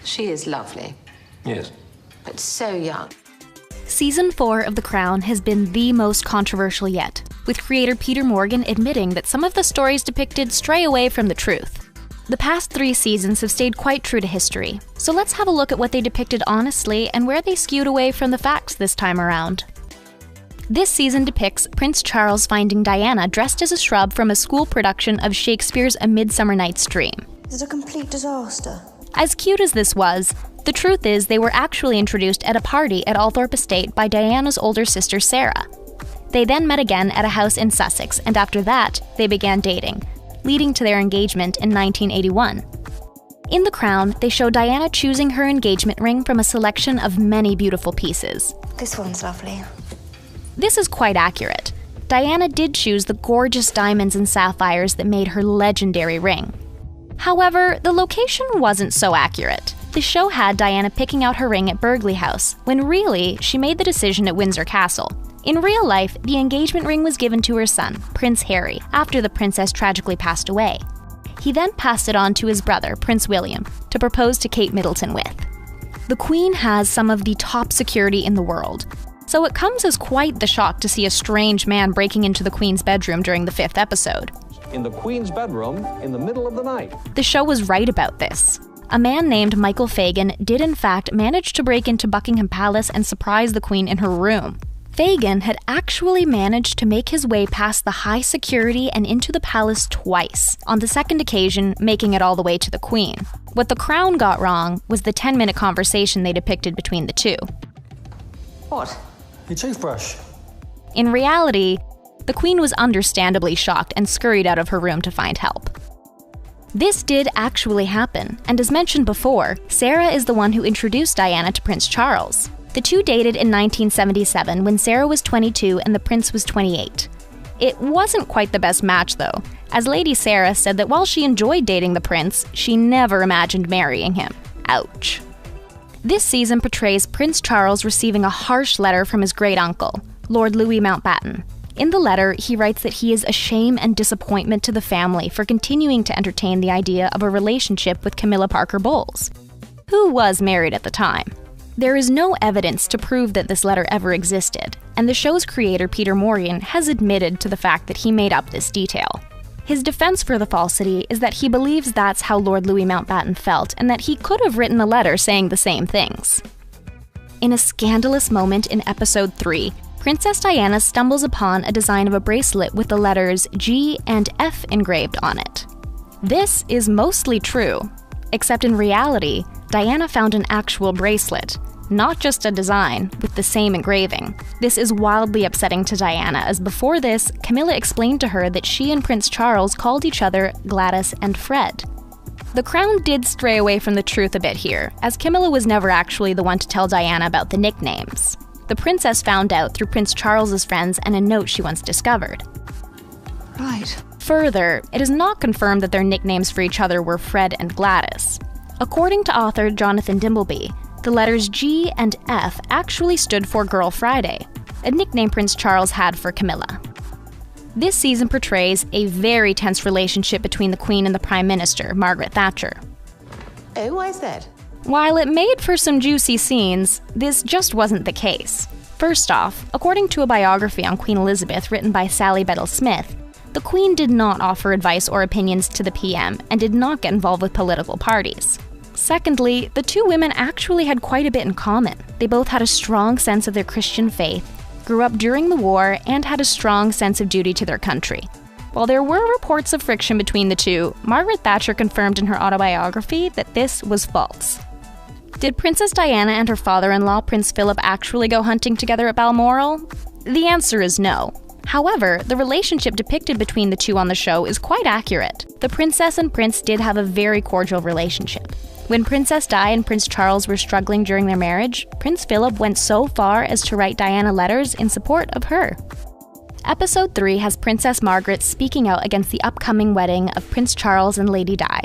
She is lovely. Yes. But so young. Season 4 of The Crown has been the most controversial yet, with creator Peter Morgan admitting that some of the stories depicted stray away from the truth. The past 3 seasons have stayed quite true to history, so let's have a look at what they depicted honestly and where they skewed away from the facts this time around. This season depicts Prince Charles finding Diana dressed as a shrub from a school production of Shakespeare's A Midsummer Night's Dream. It's a complete disaster. As cute as this was, the truth is they were actually introduced at a party at Althorpe Estate by Diana's older sister Sarah. They then met again at a house in Sussex, and after that, they began dating, leading to their engagement in 1981. In The Crown, they show Diana choosing her engagement ring from a selection of many beautiful pieces. This one's lovely. This is quite accurate. Diana did choose the gorgeous diamonds and sapphires that made her legendary ring. However, the location wasn't so accurate. The show had Diana picking out her ring at Burghley House, when really, she made the decision at Windsor Castle. In real life, the engagement ring was given to her son, Prince Harry, after the princess tragically passed away. He then passed it on to his brother, Prince William, to propose to Kate Middleton with. The Queen has some of the top security in the world, so it comes as quite the shock to see a strange man breaking into the Queen's bedroom during the 5th episode. In the Queen's bedroom in the middle of the night. The show was right about this. A man named Michael Fagan did in fact manage to break into Buckingham Palace and surprise the Queen in her room. Fagan had actually managed to make his way past the high security and into the palace twice, on the second occasion making it all the way to the Queen. What The Crown got wrong was the 10-minute conversation they depicted between the two. What? Your toothbrush. In reality, the Queen was understandably shocked and scurried out of her room to find help. This did actually happen, and as mentioned before, Sarah is the one who introduced Diana to Prince Charles. The two dated in 1977 when Sarah was 22 and the prince was 28. It wasn't quite the best match though, as Lady Sarah said that while she enjoyed dating the prince, she never imagined marrying him. Ouch. This season portrays Prince Charles receiving a harsh letter from his great-uncle, Lord Louis Mountbatten. In the letter, he writes that he is a shame and disappointment to the family for continuing to entertain the idea of a relationship with Camilla Parker Bowles, who was married at the time. There is no evidence to prove that this letter ever existed, and the show's creator Peter Morgan has admitted to the fact that he made up this detail. His defense for the falsity is that he believes that's how Lord Louis Mountbatten felt and that he could have written a letter saying the same things. In a scandalous moment in episode 3, Princess Diana stumbles upon a design of a bracelet with the letters G and F engraved on it. This is mostly true, except in reality, Diana found an actual bracelet, not just a design, with the same engraving. This is wildly upsetting to Diana, as before this, Camilla explained to her that she and Prince Charles called each other Gladys and Fred. The Crown did stray away from the truth a bit here, as Camilla was never actually the one to tell Diana about the nicknames. The princess found out through Prince Charles's friends and a note she once discovered. Right. Further, it is not confirmed that their nicknames for each other were Fred and Gladys. According to author Jonathan Dimbleby, the letters G and F actually stood for Girl Friday, a nickname Prince Charles had for Camilla. This season portrays a very tense relationship between the Queen and the Prime Minister, Margaret Thatcher. Oh, why is that? While it made for some juicy scenes, this just wasn't the case. First off, according to a biography on Queen Elizabeth written by Sally Bedell Smith, the Queen did not offer advice or opinions to the PM and did not get involved with political parties. Secondly, the two women actually had quite a bit in common. They both had a strong sense of their Christian faith, grew up during the war, and had a strong sense of duty to their country. While there were reports of friction between the two, Margaret Thatcher confirmed in her autobiography that this was false. Did Princess Diana and her father-in-law, Prince Philip, actually go hunting together at Balmoral? The answer is no. However, the relationship depicted between the two on the show is quite accurate. The princess and prince did have a very cordial relationship. When Princess Di and Prince Charles were struggling during their marriage, Prince Philip went so far as to write Diana letters in support of her. Episode 3 has Princess Margaret speaking out against the upcoming wedding of Prince Charles and Lady Di,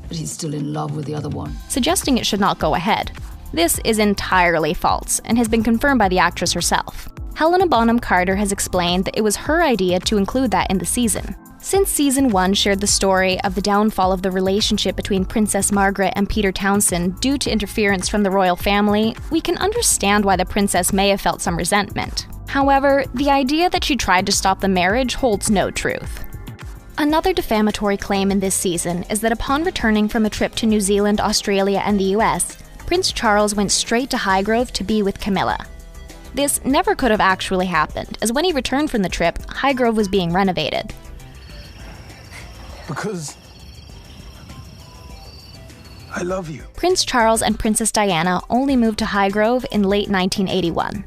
but he's still in love with the other one, suggesting it should not go ahead. This is entirely false and has been confirmed by the actress herself. Helena Bonham Carter has explained that it was her idea to include that in the season. Since Season 1 shared the story of the downfall of the relationship between Princess Margaret and Peter Townsend due to interference from the royal family, we can understand why the princess may have felt some resentment. However, the idea that she tried to stop the marriage holds no truth. Another defamatory claim in this season is that upon returning from a trip to New Zealand, Australia, and the US, Prince Charles went straight to Highgrove to be with Camilla. This never could have actually happened, as when he returned from the trip, Highgrove was being renovated. Because I love you. Prince Charles and Princess Diana only moved to Highgrove in late 1981.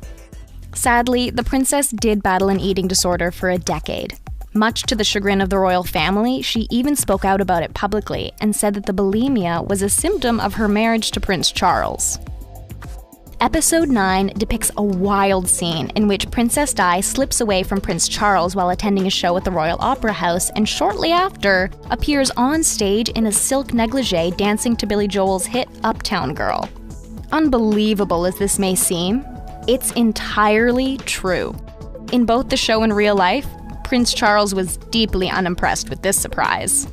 Sadly, the princess did battle an eating disorder for a decade. Much to the chagrin of the royal family, she even spoke out about it publicly and said that the bulimia was a symptom of her marriage to Prince Charles. Episode 9 depicts a wild scene in which Princess Di slips away from Prince Charles while attending a show at the Royal Opera House and shortly after appears on stage in a silk negligee dancing to Billy Joel's hit Uptown Girl. Unbelievable as this may seem, it's entirely true. In both the show and real life, Prince Charles was deeply unimpressed with this surprise.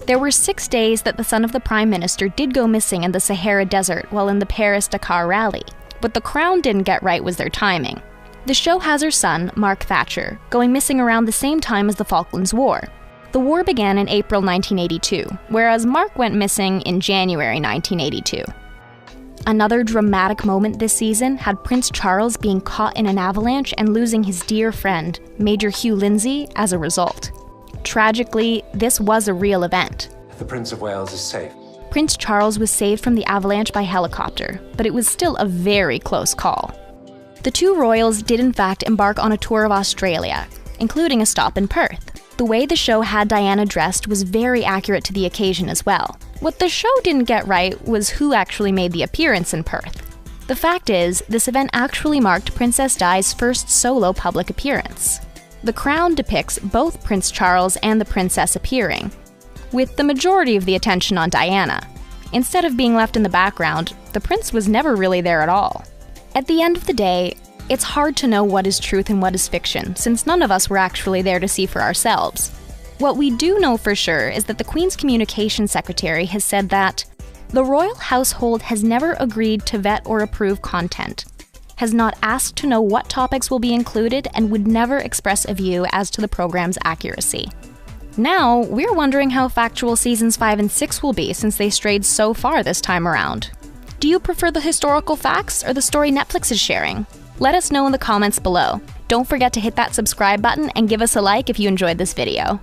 There were 6 days that the son of the Prime Minister did go missing in the Sahara Desert while in the Paris-Dakar rally. What the Crown didn't get right was their timing. The show has her son, Mark Thatcher, going missing around the same time as the Falklands War. The war began in April 1982, whereas Mark went missing in January 1982. Another dramatic moment this season had Prince Charles being caught in an avalanche and losing his dear friend, Major Hugh Lindsay, as a result. Tragically, this was a real event. The Prince of Wales is safe. Prince Charles was saved from the avalanche by helicopter, but it was still a very close call. The two royals did in fact embark on a tour of Australia, including a stop in Perth. The way the show had Diana dressed was very accurate to the occasion as well. What the show didn't get right was who actually made the appearance in Perth. The fact is, this event actually marked Princess Di's first solo public appearance. The Crown depicts both Prince Charles and the princess appearing, with the majority of the attention on Diana. Instead of being left in the background, the prince was never really there at all. At the end of the day, it's hard to know what is truth and what is fiction, since none of us were actually there to see for ourselves. What we do know for sure is that the Queen's Communications Secretary has said that the royal household has never agreed to vet or approve content, has not asked to know what topics will be included, and would never express a view as to the program's accuracy. Now, we're wondering how factual seasons 5 and 6 will be since they strayed so far this time around. Do you prefer the historical facts or the story Netflix is sharing? Let us know in the comments below. Don't forget to hit that subscribe button and give us a like if you enjoyed this video.